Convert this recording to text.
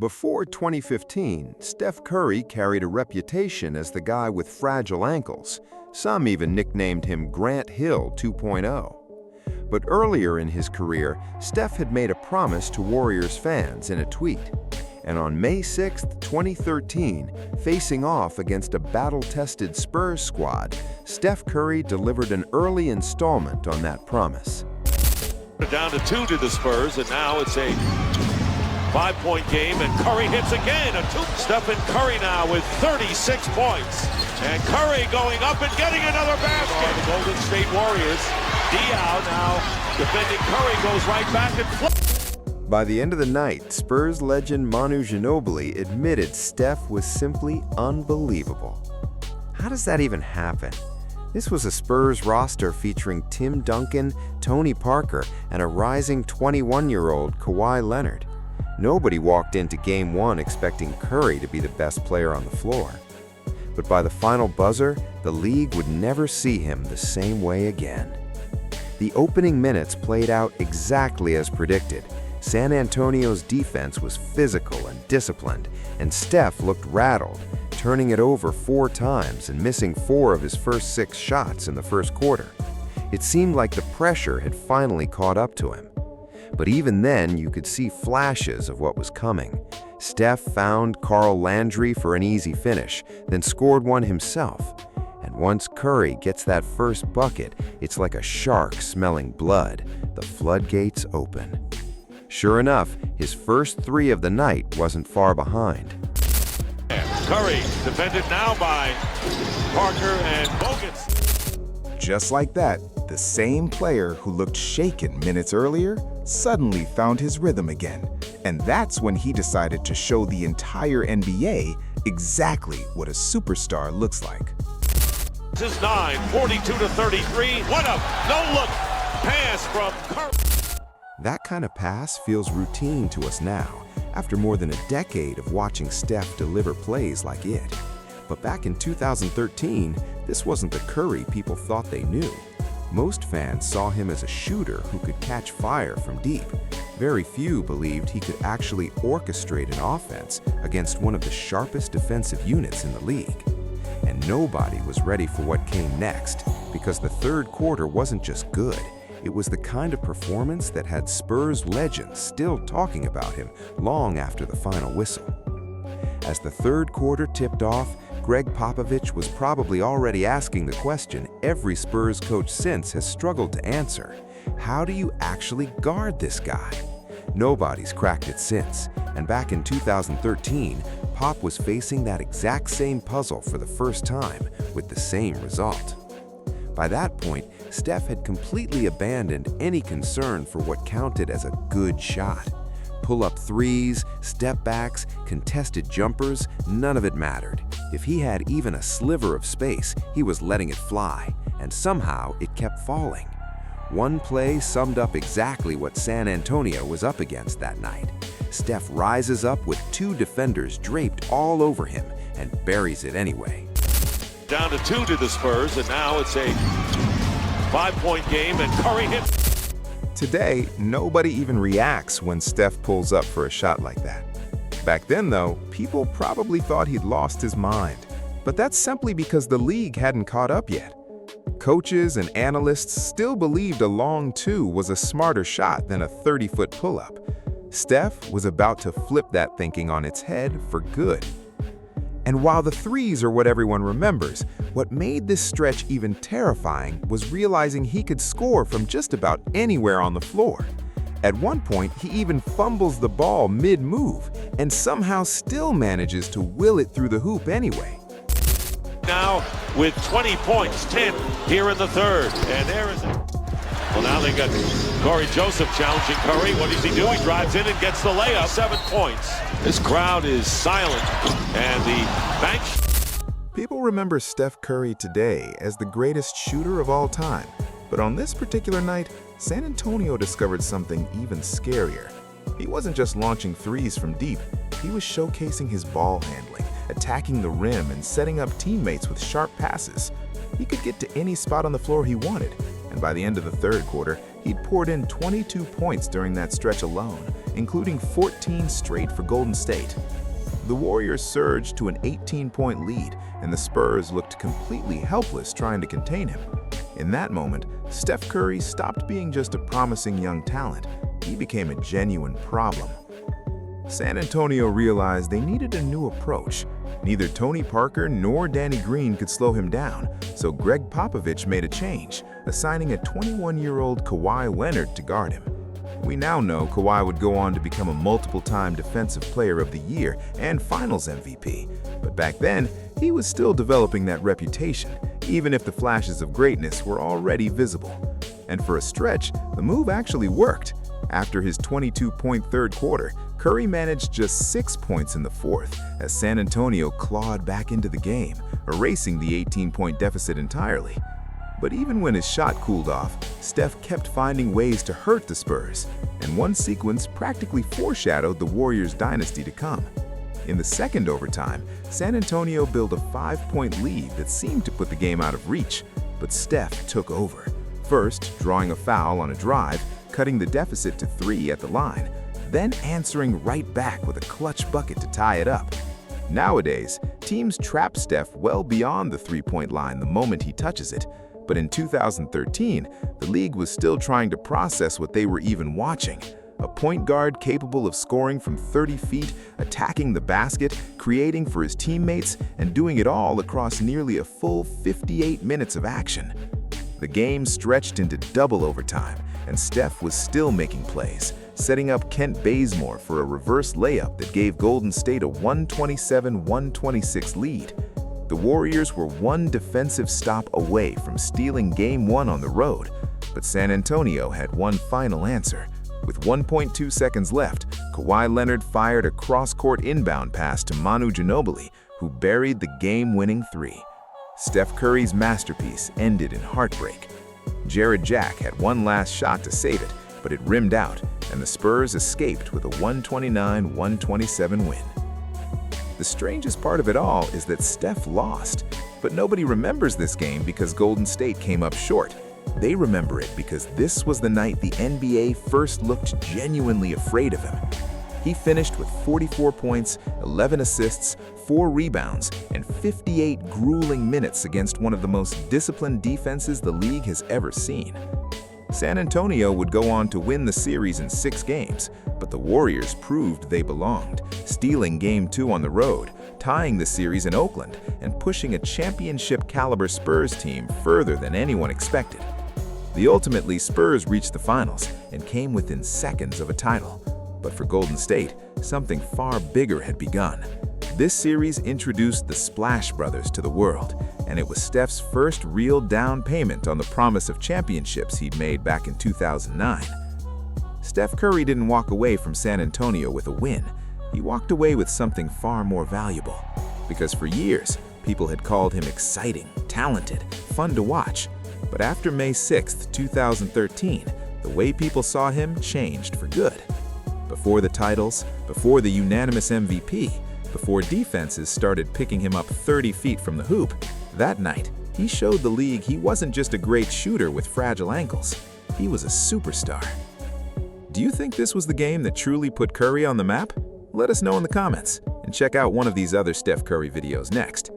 Before 2015, Steph Curry carried a reputation as the guy with fragile ankles. Some even nicknamed him Grant Hill 2.0. But earlier in his career, Steph had made a promise to Warriors fans in a tweet. And on May 6, 2013, facing off against a battle-tested Spurs squad, Steph Curry delivered an early installment on that promise. Down to 2 to the Spurs, and now it's a 5-point game, and Curry hits again. Stephen Curry now with 36 points. And Curry going up and getting another basket. The Golden State Warriors. Diaw now defending Curry goes right back and flips. By the end of the night, Spurs legend Manu Ginobili admitted Steph was simply unbelievable. How does that even happen? This was a Spurs roster featuring Tim Duncan, Tony Parker, and a rising 21-year-old Kawhi Leonard. Nobody walked into Game 1 expecting Curry to be the best player on the floor. But by the final buzzer, the league would never see him the same way again. The opening minutes played out exactly as predicted. San Antonio's defense was physical and disciplined, and Steph looked rattled, turning it over 4 times and missing 4 of his first 6 shots in the first quarter. It seemed like the pressure had finally caught up to him. But even then, you could see flashes of what was coming. Steph found Carl Landry for an easy finish, then scored one himself. And once Curry gets that first bucket, it's like a shark smelling blood. The floodgates open. Sure enough, his first 3 of the night wasn't far behind. Curry defended now by Parker and Bogut. Just like that, the same player who looked shaken minutes earlier suddenly found his rhythm again. And that's when he decided to show the entire NBA exactly what a superstar looks like. This is 9, 42-33. What a no-look pass from Curry. That kind of pass feels routine to us now, after more than a decade of watching Steph deliver plays like it. But back in 2013, this wasn't the Curry people thought they knew. Most fans saw him as a shooter who could catch fire from deep. Very few believed he could actually orchestrate an offense against one of the sharpest defensive units in the league. And nobody was ready for what came next, because the third quarter wasn't just good. It was the kind of performance that had Spurs legends still talking about him long after the final whistle. As the third quarter tipped off, Greg Popovich was probably already asking the question every Spurs coach since has struggled to answer. How do you actually guard this guy? Nobody's cracked it since, and back in 2013, Pop was facing that exact same puzzle for the first time with the same result. By that point, Steph had completely abandoned any concern for what counted as a good shot. Pull-up threes, step-backs, contested jumpers, none of it mattered. If he had even a sliver of space, he was letting it fly, and somehow it kept falling. One play summed up exactly what San Antonio was up against that night. Steph rises up with 2 defenders draped all over him and buries it anyway. Down to 2 to the Spurs, and now it's a 5-point game, and Curry hits. Today, nobody even reacts when Steph pulls up for a shot like that. Back then, though, people probably thought he'd lost his mind. But that's simply because the league hadn't caught up yet. Coaches and analysts still believed a long 2 was a smarter shot than a 30-foot pull-up. Steph was about to flip that thinking on its head for good. And while the threes are what everyone remembers, what made this stretch even terrifying was realizing he could score from just about anywhere on the floor. At one point, he even fumbles the ball mid-move and somehow still manages to will it through the hoop anyway. Now with 20 points, 10 here in the third, and there is it. Well, now they got Corey Joseph challenging Curry. What does he do? He drives in and gets the layup. 7 points. This crowd is silent, and the bench. People remember Steph Curry today as the greatest shooter of all time. But on this particular night, San Antonio discovered something even scarier. He wasn't just launching threes from deep. He was showcasing his ball handling, attacking the rim, and setting up teammates with sharp passes. He could get to any spot on the floor he wanted. And by the end of the third quarter, he'd poured in 22 points during that stretch alone, including 14 straight for Golden State. The Warriors surged to an 18-point lead, and the Spurs looked completely helpless trying to contain him. In that moment, Steph Curry stopped being just a promising young talent. He became a genuine problem. San Antonio realized they needed a new approach. Neither Tony Parker nor Danny Green could slow him down, so Greg Popovich made a change, assigning a 21-year-old Kawhi Leonard to guard him. We now know Kawhi would go on to become a multiple-time Defensive Player of the Year and Finals MVP, but back then, he was still developing that reputation, even if the flashes of greatness were already visible. And for a stretch, the move actually worked. After his 22-point third quarter, Curry managed just 6 points in the fourth as San Antonio clawed back into the game, erasing the 18-point deficit entirely. But even when his shot cooled off, Steph kept finding ways to hurt the Spurs, and one sequence practically foreshadowed the Warriors' dynasty to come. In the second overtime, San Antonio built a 5-point lead that seemed to put the game out of reach, but Steph took over. First, drawing a foul on a drive, cutting the deficit to 3 at the line, then answering right back with a clutch bucket to tie it up. Nowadays, teams trap Steph well beyond the 3-point line the moment he touches it, but in 2013, the league was still trying to process what they were even watching. A point guard capable of scoring from 30 feet, attacking the basket, creating for his teammates, and doing it all across nearly a full 58 minutes of action. The game stretched into double overtime, and Steph was still making plays, setting up Kent Bazemore for a reverse layup that gave Golden State a 127-126 lead. The Warriors were one defensive stop away from stealing Game 1 on the road, but San Antonio had one final answer. With 1.2 seconds left, Kawhi Leonard fired a cross-court inbound pass to Manu Ginobili, who buried the game-winning 3. Steph Curry's masterpiece ended in heartbreak. Jarrett Jack had one last shot to save it, but it rimmed out, and the Spurs escaped with a 129-127 win. The strangest part of it all is that Steph lost, but nobody remembers this game because Golden State came up short. They remember it because this was the night the NBA first looked genuinely afraid of him. He finished with 44 points, 11 assists, 4 rebounds, and 58 grueling minutes against one of the most disciplined defenses the league has ever seen. San Antonio would go on to win the series in 6 games, but the Warriors proved they belonged, stealing Game 2 on the road, tying the series in Oakland, and pushing a championship-caliber Spurs team further than anyone expected. Ultimately, Spurs reached the finals and came within seconds of a title. But for Golden State, something far bigger had begun. This series introduced the Splash Brothers to the world, and it was Steph's first real down payment on the promise of championships he'd made back in 2009. Steph Curry didn't walk away from San Antonio with a win. He walked away with something far more valuable. Because for years, people had called him exciting, talented, fun to watch. But after May 6, 2013, the way people saw him changed for good. Before the titles, before the unanimous MVP, before defenses started picking him up 30 feet from the hoop, that night, he showed the league he wasn't just a great shooter with fragile ankles. He was a superstar. Do you think this was the game that truly put Curry on the map? Let us know in the comments, and check out one of these other Steph Curry videos next.